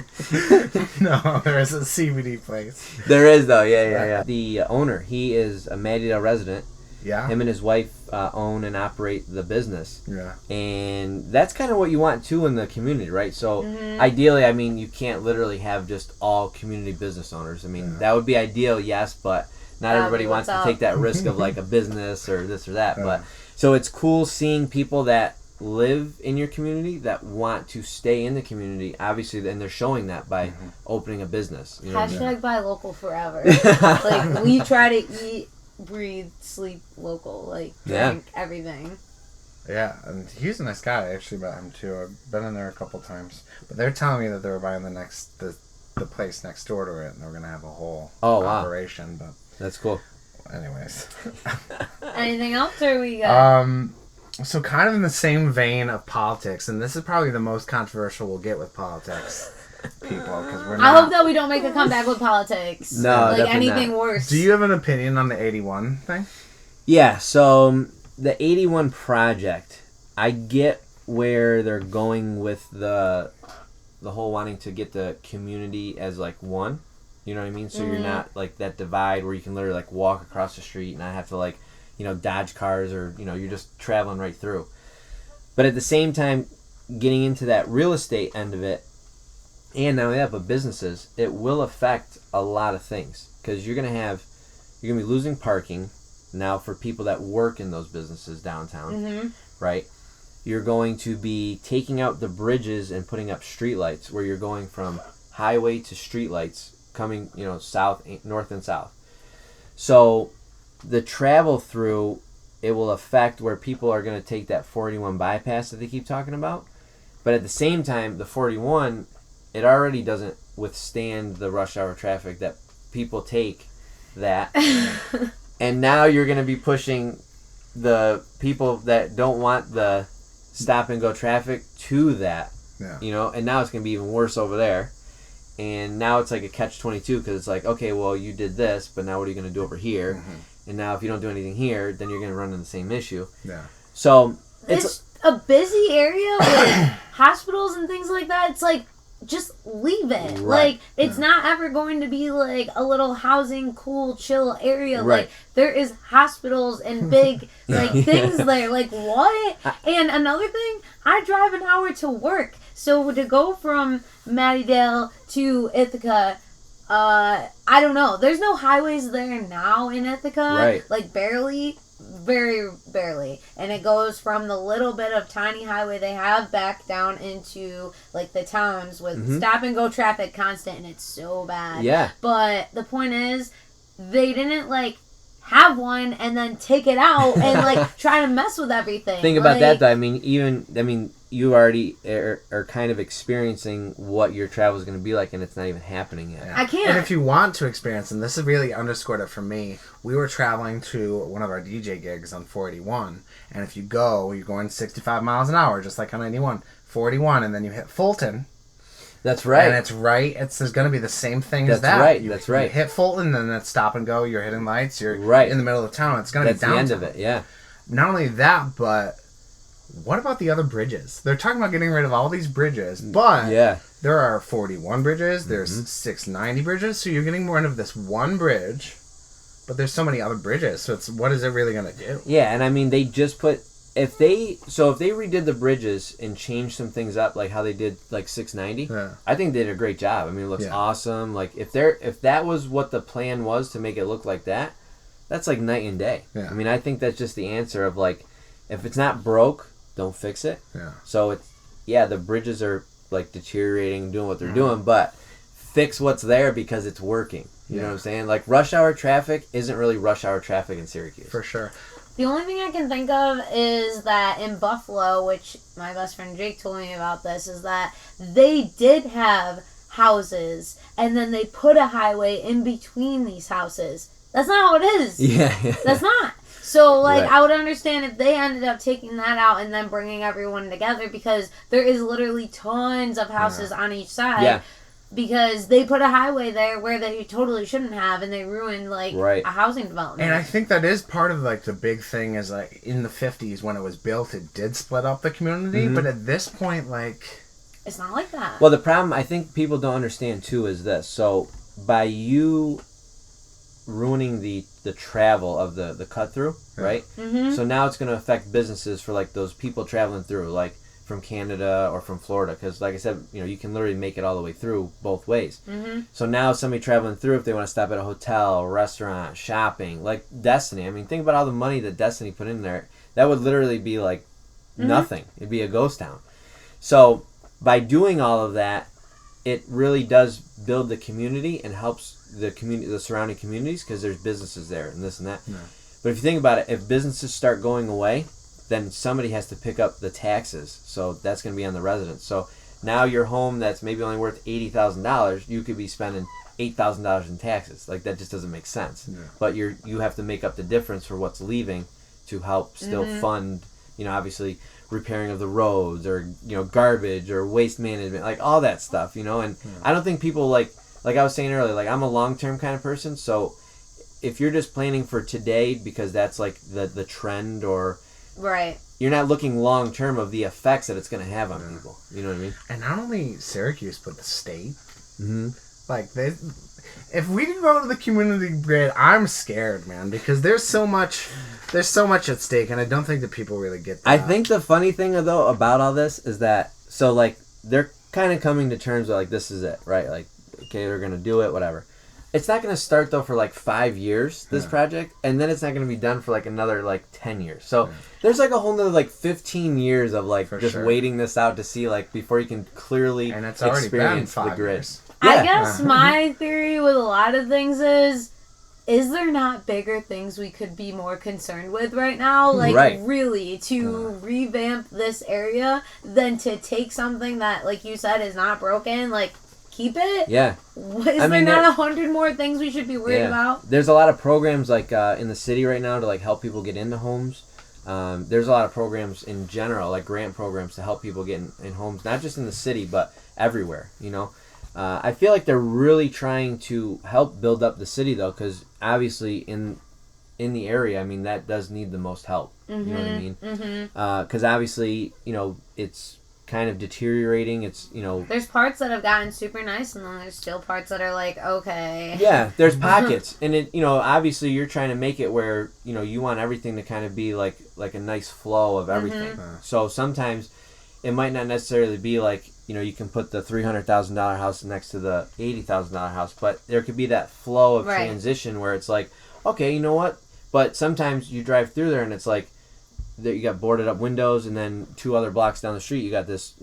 No, there is a CBD place. There is, though. Yeah. The owner, he is a Mattydale resident. Yeah. Him and his wife own and operate the business. Yeah. And that's kind of what you want, too, in the community, right? So, ideally, I mean, you can't literally have just all community business owners. I mean, that would be ideal, yes, but not everybody wants to take that risk of, like, a business or this or that. But so it's cool seeing people that live in your community that want to stay in the community, obviously, and they're showing that by opening a business. You know # buy local forever. Like, we try to eat, breathe, sleep local, like drink everything. Yeah, and he's a nice guy. I actually met him too. I've been in there a couple times. But they're telling me that they were buying the place next door to it, and they're gonna have a whole operation. But that's cool. Anyways. Anything else, or we got? So kind of in the same vein of politics, and this is probably the most controversial we'll get with politics. People, because we're not. I hope that we don't make a comeback with politics. No, like anything worse. Do you have an opinion on the 81 thing? Yeah, so the 81 project, I get where they're going with the whole wanting to get the community as like one. You know what I mean? So you're not like that divide where you can literally like walk across the street and not have to like, you know, dodge cars or, you know, you're just traveling right through. But at the same time, getting into that real estate end of it, and not only that, but businesses, it will affect a lot of things. Because you're going to be losing parking now for people that work in those businesses downtown, right? You're going to be taking out the bridges and putting up streetlights where you're going from highway to streetlights coming, you know, north and south. So the travel through, it will affect where people are going to take that 41 bypass that they keep talking about. But at the same time, the 41, it already doesn't withstand the rush hour traffic that people take that. And now you're going to be pushing the people that don't want the stop and go traffic to that. Yeah. You know, and now it's going to be even worse over there. And now it's like a catch-22 because it's like, okay, well, you did this, but now what are you going to do over here? And now if you don't do anything here, then you're going to run into the same issue. Yeah. So it's a busy area with hospitals and things like that. It's like just leave it. Right. Like, it's not ever going to be like a little housing, cool, chill area. Right. Like, there is hospitals and big like things there. Like, what? And another thing, I drive an hour to work. So to go from Mattydale to Ithaca, I don't know. There's no highways there now in Ithaca. Right. Like, barely. Very barely. And it goes from the little bit of tiny highway they have back down into like the towns with stop and go traffic constant, and it's so bad. Yeah. But the point is, they didn't like have one and then take it out and like try to mess with everything. Think about that though. I mean, you already are kind of experiencing what your travel is going to be like, and it's not even happening yet. Yeah. I can't. And if you want to experience, and this has really underscored it for me, we were traveling to one of our DJ gigs on 481, and if you go, you're going 65 miles an hour, just like on 91, 481, and then you hit Fulton. That's right. And it's right. There's going to be the same thing as that. Right. You, That's right. You hit Fulton, then it's stop and go. You're hitting lights. You're right in the middle of town. It's going to be downtown. That's the end of it. Yeah. Not only that, but what about the other bridges? They're talking about getting rid of all these bridges, but there are 41 bridges. There's 690 bridges. So you're getting rid of this one bridge, but there's so many other bridges. So it's what is it really going to do? Yeah, and I mean they just put. If they redid the bridges and changed some things up, like how they did like 690, I think they did a great job. I mean, it looks awesome. Like if that was what the plan was to make it look like that, that's like night and day. Yeah. I mean, I think that's just the answer of like, if it's not broke, don't fix it. Yeah. So it's the bridges are like deteriorating, doing what they're doing, but fix what's there because it's working. You know what I'm saying? Like rush hour traffic isn't really rush hour traffic in Syracuse. For sure. The only thing I can think of is that in Buffalo, which my best friend Jake told me about this, is that they did have houses, and then they put a highway in between these houses. That's not how it is. Yeah. That's not. So, like, I would understand if they ended up taking that out and then bringing everyone together, because there is literally tons of houses on each side. Yeah. Because they put a highway there where they totally shouldn't have, and they ruined, like, a housing development. And I think that is part of, like, the big thing is, like, in the 50s when it was built, it did split up the community. But at this point, like... It's not like that. Well, the problem I think people don't understand, too, is this. So, by you ruining the travel of the cut-through, right? So now it's going to affect businesses for, like, those people traveling through, like... from Canada or from Florida, because like I said, you can literally make it all the way through both ways. So now somebody traveling through, if they want to stop at a hotel, restaurant, shopping, like Destiny, I mean, think about all the money that Destiny put in there. That would literally be like nothing. It'd be a ghost town. So by doing all of that, it really does build the community and helps the surrounding communities, because there's businesses there and this and that. But if you think about it, if businesses start going away, then somebody has to pick up the taxes. So that's going to be on the residents. So now your home that's maybe only worth $80,000, you could be spending $8,000 in taxes. Like, that just doesn't make sense. But you have to make up the difference for what's leaving to help still fund, obviously repairing of the roads, or, garbage or waste management, like all that stuff, and I don't think people like I was saying earlier, like I'm a long-term kind of person. So if you're just planning for today because that's like the trend, or you're not looking long term of the effects that it's going to have on people. You know what I mean? And not only Syracuse, but the state. Like, if we go to the community grid, I'm scared, man, because there's so much at stake, and I don't think that people really get that. I think the funny thing though about all this is that like they're kind of coming to terms with like, this is it, right? Like, okay, they're going to do it, whatever. It's not going to start, though, for, like, 5 years, this project, and then it's not going to be done for, like, another, like, 10 years. So there's, like, a whole nother, like, 15 years of, like, waiting this out to see, like, before you can clearly experience the grid. I guess my theory with a lot of things is there not bigger things we could be more concerned with right now? Like, really, to revamp this area than to take something that, like you said, is not broken, like... Keep it? Yeah. Is there not 100 more things we should be worried about? There's a lot of programs like in the city right now to like help people get into homes. There's a lot of programs in general, like grant programs to help people get in homes, not just in the city, but everywhere, I feel like they're really trying to help build up the city, though, because obviously in the area, I mean, that does need the most help. You know what I mean? Because obviously, kind of deteriorating. It's, you know... There's parts that have gotten super nice, and then there's still parts that are like, okay. Yeah, there's pockets. And, it, you know, obviously you're trying to make it where, you know, you want everything to kind of be like a nice flow of everything. Mm-hmm. So sometimes it might not necessarily be like, you know, you can put the $300,000 house next to the $80,000 house, but there could be that flow of transition where it's like, okay, you know what? But sometimes you drive through there and it's like, you got boarded up windows, and then 2 other blocks down the street you got this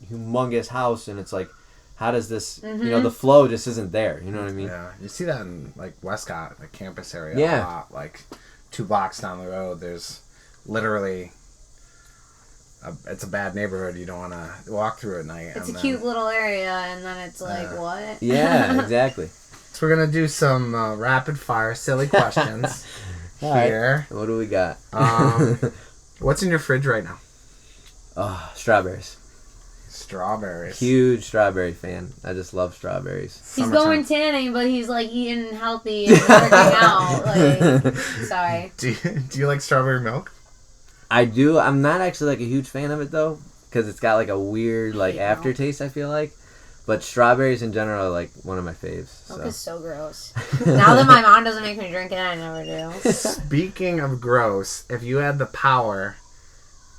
humongous house, and it's like, how does this, you know, the flow just isn't there, you know what I mean? Yeah, you see that in like Westcott, the campus area a lot. Like 2 blocks down the road, there's literally it's a bad neighborhood. You don't want to walk through at night. It's a cute little area, and then it's like, what? Yeah, exactly. So we're gonna do some rapid fire silly questions. Here. Right. What do we got? What's in your fridge right now? Oh, strawberries. Strawberries. Huge strawberry fan. I just love strawberries. He's going tanning, but he's like eating healthy and working out. Like, sorry. Do you like strawberry milk? I do. I'm not actually like a huge fan of it though, because it's got like a weird like aftertaste, I feel like. But strawberries in general are like one of my faves. Milk is so gross. Now that my mom doesn't make me drink it, I never do. Speaking of gross, if you had the power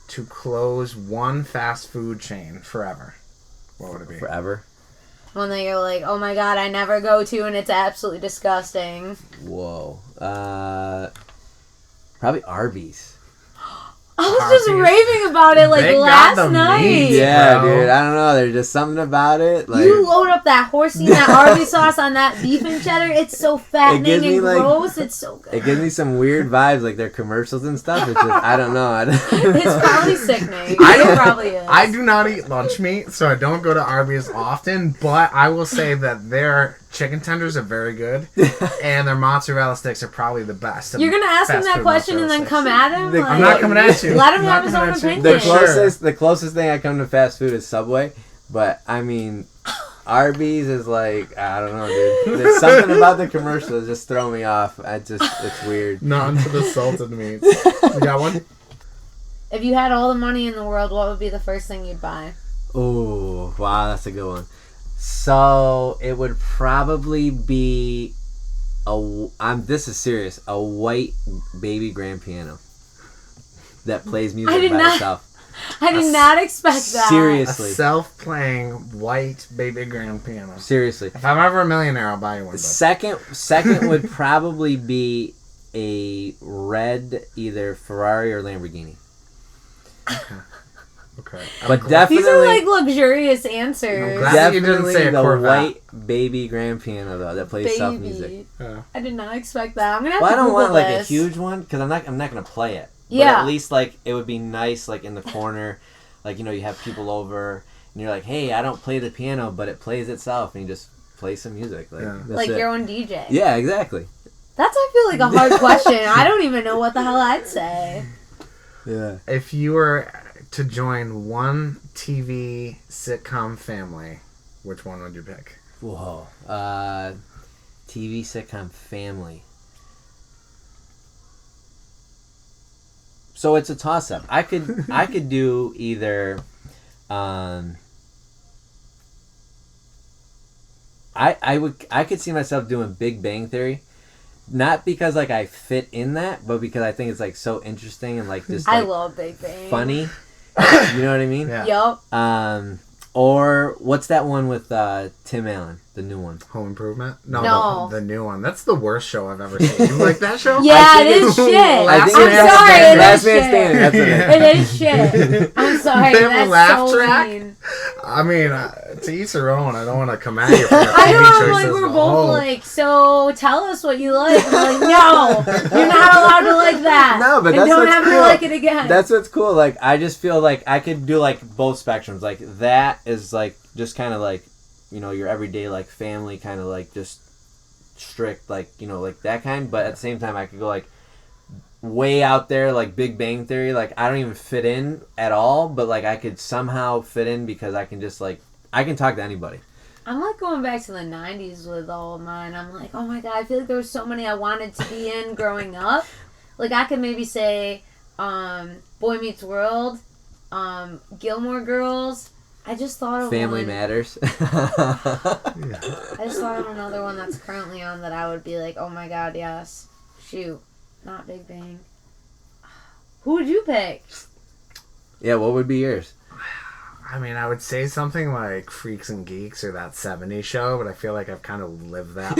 to close one fast food chain forever, what would it be? Forever? One that you're like, oh my god, I never go to and it's absolutely disgusting. Whoa. Probably Arby's. I was just raving about it like last night. Meat, yeah, dude. I don't know. There's just something about it. Like, you load up that horsey and that Arby's sauce on that beef and cheddar. It's so fattening and gross. It's so good. It gives me some weird vibes, like their commercials and stuff. It's just, I don't know. It's probably sickening. It probably is. I do not eat lunch meat, so I don't go to Arby's often. But I will say that their chicken tenders are very good, and their mozzarella sticks are probably the best. You're gonna ask him that question and then come at him? I'm not coming at you. Let him have his own opinion. The closest thing I come to fast food is Subway, but I mean, Arby's is like, I don't know, dude. There's something about the commercials that just throw me off. It's weird. Not into the salted meats. You got one? If you had all the money in the world, what would be the first thing you'd buy? Oh, wow, that's a good one. So it would probably be this is serious, a white baby grand piano that plays music by itself. I did not expect that. Seriously. A self-playing white baby grand piano. Seriously. If I'm ever a millionaire, I'll buy you one. Second would probably be a red either Ferrari or Lamborghini. Okay. But definitely... These are like luxurious answers. Definitely the white baby grand piano, though, that plays self music. Yeah. I did not expect that. I'm going to have to I don't Google want like this. a huge one, because I'm not going to play it. But yeah. at least like it would be nice, like in the corner, like, you know, you have people over and you're like, hey, I don't play the piano, but it plays itself, and you just play some music, like your own DJ. Yeah, exactly. That's, I feel like, a hard question. I don't even know what the hell I'd say. Yeah. If you were to join one TV sitcom family, which one would you pick? Whoa. TV sitcom family. So it's a toss-up. I could do either. I could see myself doing Big Bang Theory, not because like I fit in that, but because I think it's like so interesting and like just like, I love Big Bang. Funny. You know what I mean? Yeah. Yup. Or what's that one with Tim Allen, the new one? Home Improvement? No. The new one. That's the worst show I've ever seen. You like that show? Yeah, it is shit. I'm sorry, Last it is Man Standing. That's what it is shit. I'm sorry, They have a that's laugh so track? mean. I mean, to each their own. I don't want to come at you for your I know, TV I'm like, choices. we're both like, so tell us what you like. I'm like, no, you're not allowed to like that. No, but and that's don't what's have cool. to like it again. That's what's cool. Like, I just feel like I could do like both spectrums. Like, that is like just kind of like, you know, your everyday like family kind of like just strict, like, you know, like that kind. But at the same time, I could go like way out there, like Big Bang Theory. Like, I don't even fit in at all, but like I could somehow fit in because I can just like, I can talk to anybody. I'm like going back to the 90s with all of mine. I'm like, oh my god, I feel like there were so many I wanted to be in growing up. Like, I could maybe say Boy Meets World, Gilmore Girls. I just thought of Family one. Matters. I just thought of another one that's currently on that I would be like, oh my god, yes. Shoot. Not Big Bang. Who would you pick? Yeah, what would be yours? I mean, I would say something like Freaks and Geeks or that 70s show, but I feel like I've kind of lived that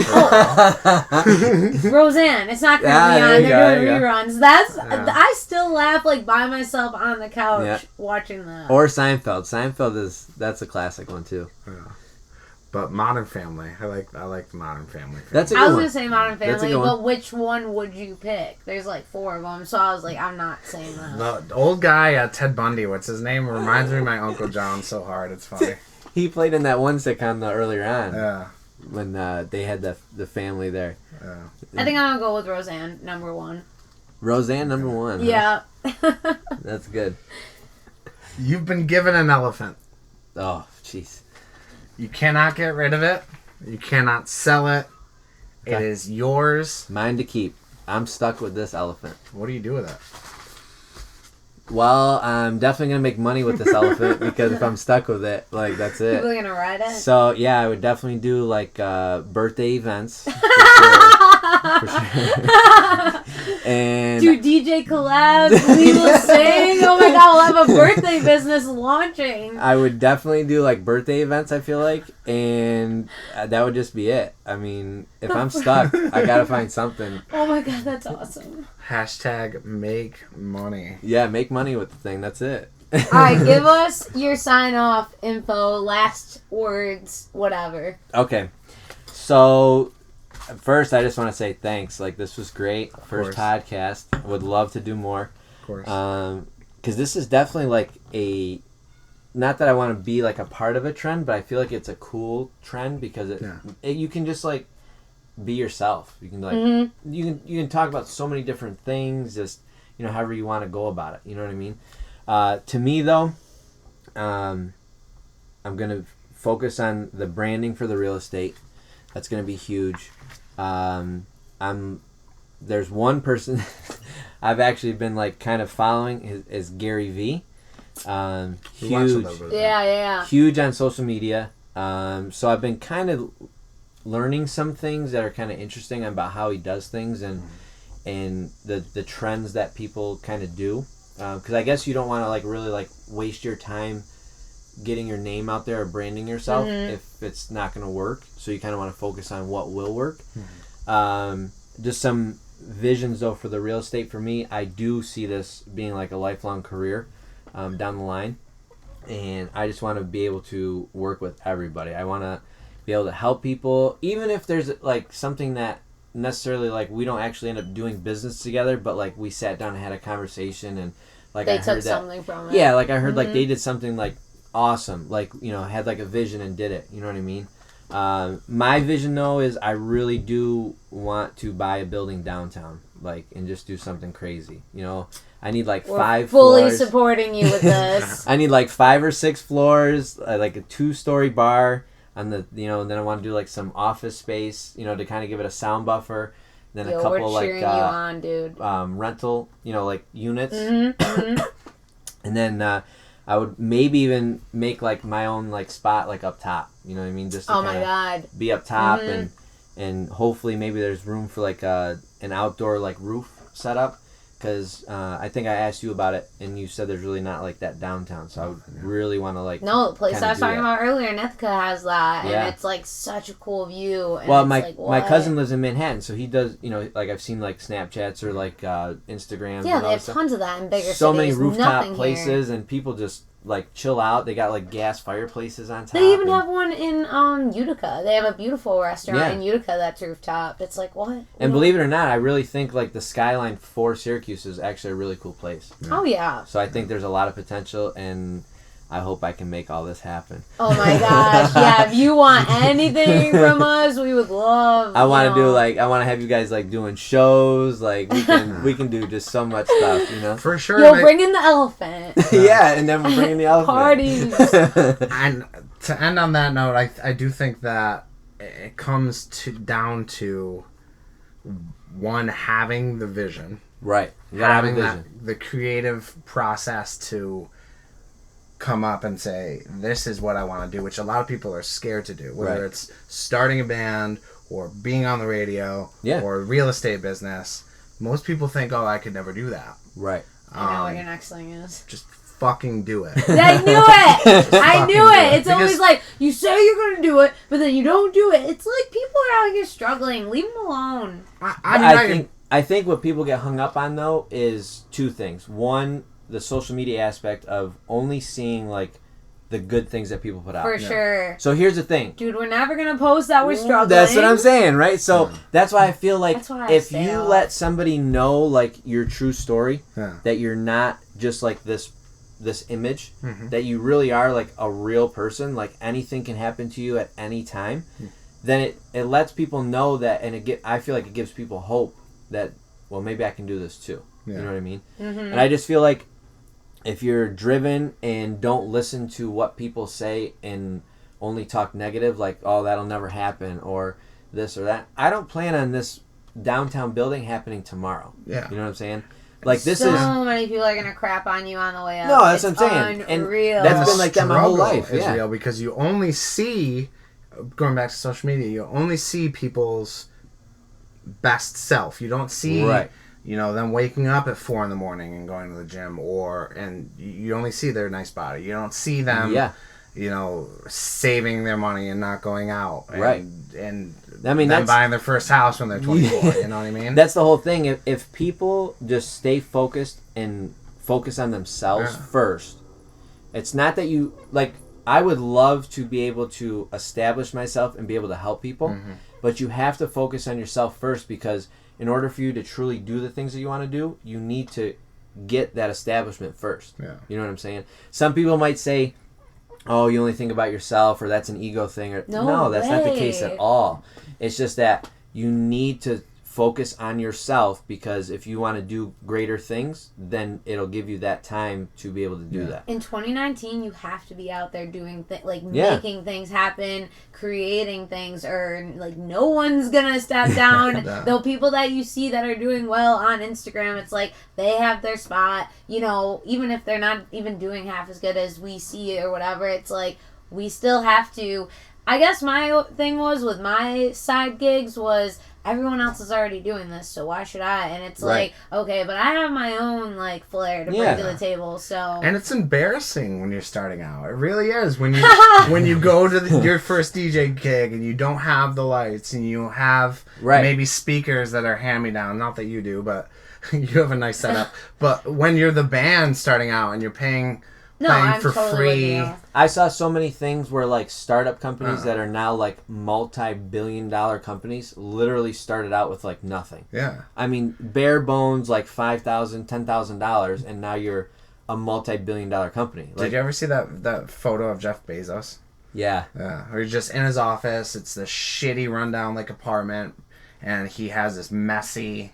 for Roseanne. It's not currently on. They're doing reruns. I still laugh like by myself on the couch watching that. Or Seinfeld. That's a classic one too. Yeah. But Modern Family. I like the Modern Family. That's a good I was one. going to say Modern Family, but which one would you pick? There's like 4 of them, so I was like, I'm not saying that. The old guy, Ted Bundy, what's his name? Reminds me of my Uncle John so hard. It's funny. He played in that one sitcom earlier on. Yeah. When they had the family there. Yeah. I think I'm going to go with Roseanne, number 1. Roseanne, number 1. Yeah. Huh? That's good. You've been given an elephant. Oh, jeez. You cannot get rid of it. You cannot sell it. Okay. It is yours. Mine to keep. I'm stuck with this elephant. What do you do with it? Well, I'm definitely going to make money with this elephant because if I'm stuck with it, like, that's it. People are going to ride it? So, yeah, I would definitely do, like, birthday events. For sure. And do DJ collabs, we will sing. Oh my god, we'll have a birthday business launching. I would definitely do like birthday events, I feel like, and that would just be it. I mean, if I'm stuck, I gotta find something. Oh my god, that's awesome. # make money. Yeah, make money with the thing. That's it. Alright, give us your sign off info, last words, whatever. Okay. So first, I just want to say thanks. Like, this was great. First podcast. I would love to do more. Of course. Because this is definitely like not that I want to be like a part of a trend, but I feel like it's a cool trend because you can just like be yourself. You can like you can talk about so many different things. Just however you want to go about it. You know what I mean? To me though, I'm gonna focus on the branding for the real estate. That's gonna be huge. There's one person I've actually been like kind of following is Gary V. Huge, huge on social media. So I've been kind of learning some things that are kind of interesting about how he does things and the trends that people kind of do. Because I guess you don't want to like really like waste your time getting your name out there or branding yourself if it's not going to work. So you kind of want to focus on what will work. Just some visions though for the real estate for me. I do see this being like a lifelong career down the line, and I just want to be able to work with everybody. I want to be able to help people, even if there's like something that necessarily like we don't actually end up doing business together, but like we sat down and had a conversation and like I heard something from it. Yeah, like I heard like they did something like awesome, like had like a vision and did it. You know what I mean? My vision though is I really do want to buy a building downtown, like, and just do something crazy. I need like We're 5 fully floors. Supporting you with this. I need like 5 or 6 floors, like a 2-story bar on the, and then I want to do like some office space, to kind of give it a sound buffer. Then a couple we're cheering like you on, dude. Rental, like units. And then I would maybe even make like my own like spot like up top. You know what I mean? Just to my god, be up top and hopefully maybe there's room for like an outdoor like roof setup. Because I think I asked you about it, and you said there's really not like that downtown. So I would really want to like. No, the place I was talking about earlier, Nethka has that, and it's like such a cool view. And well, it's my cousin lives in Manhattan, so he does. Like I've seen like Snapchats or like Instagrams. Yeah, they have tons of that in bigger cities. So many rooftop places, and people just like chill out. They got like gas fireplaces on top. They even have one in Utica. They have a beautiful restaurant in Utica that's rooftop. It's like what? And believe it or not, I really think like the skyline for Syracuse is actually a really cool place. Yeah. Oh yeah. So I think there's a lot of potential, and I hope I can make all this happen. Oh my gosh! Yeah, if you want anything from us, we would love. I want to do like I want to have you guys like doing shows. Like we can do just so much stuff. For sure. You'll bring in the elephant. Yeah, and then we'll bring in the elephant. Parties. And to end on that note, I do think that it comes down to one, having the vision. Right. Having the creative process to come up and say, this is what I want to do, which a lot of people are scared to do, whether it's starting a band or being on the radio or real estate business. Most people think, oh, I could never do that. Right. I know what your next thing is. Just fucking do it. I knew it. I knew it. It's always like, you say you're going to do it, but then you don't do it. It's like people are out here struggling. Leave them alone. I think what people get hung up on, though, is two things. One, the social media aspect of only seeing, like, the good things that people put out. For sure. So here's the thing. Dude, we're never going to post that we're struggling. That's what I'm saying, right? So that's why I feel like if you let somebody know, like, your true story, that you're not just, like, this image, that you really are, like, a real person, like, anything can happen to you at any time, then it lets people know that, and I feel like it gives people hope that, well, maybe I can do this too. You know what I mean? And I just feel like if you're driven and don't listen to what people say and only talk negative, like, oh, that'll never happen, or this or that. I don't plan on this downtown building happening tomorrow. Yeah. You know what I'm saying? Like, this so many people are going to crap on you on the way up. No, that's what I'm saying. Unreal. And that's been like that my whole life. Is real because you only see, going back to social media, you only see people's best self. You don't see... them waking up at 4 a.m. and going to the gym, and you only see their nice body. You don't see them, saving their money and not going out, and I mean, them buying their first house when they're 24. You know what I mean? That's the whole thing. If people just stay focused and focus on themselves first, it's not that you like. I would love to be able to establish myself and be able to help people, but you have to focus on yourself first because. In order for you to truly do the things that you want to do, you need to get that establishment first. Yeah. You know what I'm saying? Some people might say, oh, you only think about yourself, or that's an ego thing. Or No, that's not the case at all. It's just that you need to focus on yourself because if you want to do greater things, then it'll give you that time to be able to do that. In 2019, you have to be out there doing making things happen, creating things, or like no one's gonna step down. The people that you see that are doing well on Instagram, it's like they have their spot. You know, even if they're not even doing half as good as we see or whatever, it's like we still have to. I guess my thing was with my side gigs was everyone else is already doing this, so why should I? And it's like, okay, but I have my own like flair to bring to the table, so. And it's embarrassing when you're starting out. It really is when you go to your first DJ gig and you don't have the lights and you have maybe speakers that are hand me down. Not that you do, but you have a nice setup. But when you're the band starting out and you're paying for free. I saw so many things where like startup companies that are now like multi-billion-dollar companies literally started out with like nothing. Yeah. I mean, bare bones like $5,000, $10,000, and now you're a multi-billion-dollar company. Did you ever see that photo of Jeff Bezos? Yeah. Yeah. Where he's just in his office. It's this shitty rundown like apartment, and he has this messy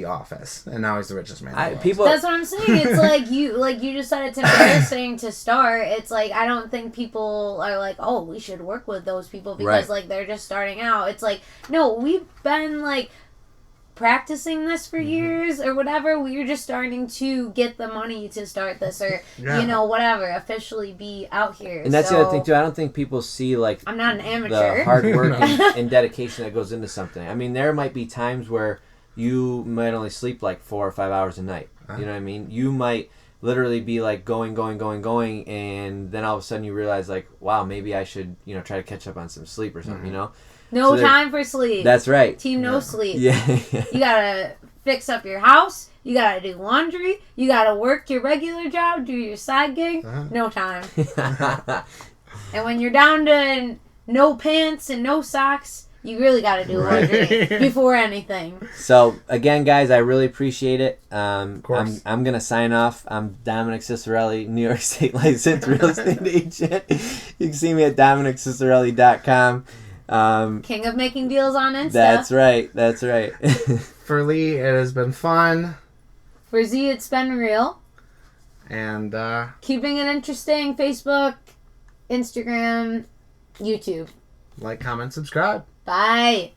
office, and now he's the richest man in the world. That's what I'm saying. It's like you just said, it's embarrassing to start. It's like I don't think people are like, oh, we should work with those people because like they're just starting out. It's like, no, we've been like practicing this for years or whatever. We're just starting to get the money to start this or whatever, officially be out here. And that's the other thing too. I don't think people see like I'm not an amateur. The hard work and dedication that goes into something. I mean, there might be times where you might only sleep like 4 or 5 hours a night. You know what I mean? You might literally be like going, and then all of a sudden you realize like, wow, maybe I should, try to catch up on some sleep or something, No time for sleep. That's right. Team no sleep. Yeah. You gotta fix up your house. You gotta do laundry. You gotta work your regular job, do your side gig. No time. And when you're down to no pants and no socks, you really got to do laundry before anything. So, again, guys, I really appreciate it. Of course. I'm going to sign off. I'm Dominick Ciciarelli, New York State licensed real estate agent. You can see me at DominickCiciarelli.com. King of making deals on Insta. That's right. For Lee, it has been fun. For Z, it's been real. And keeping it interesting. Facebook, Instagram, YouTube. Like, comment, subscribe. Bye.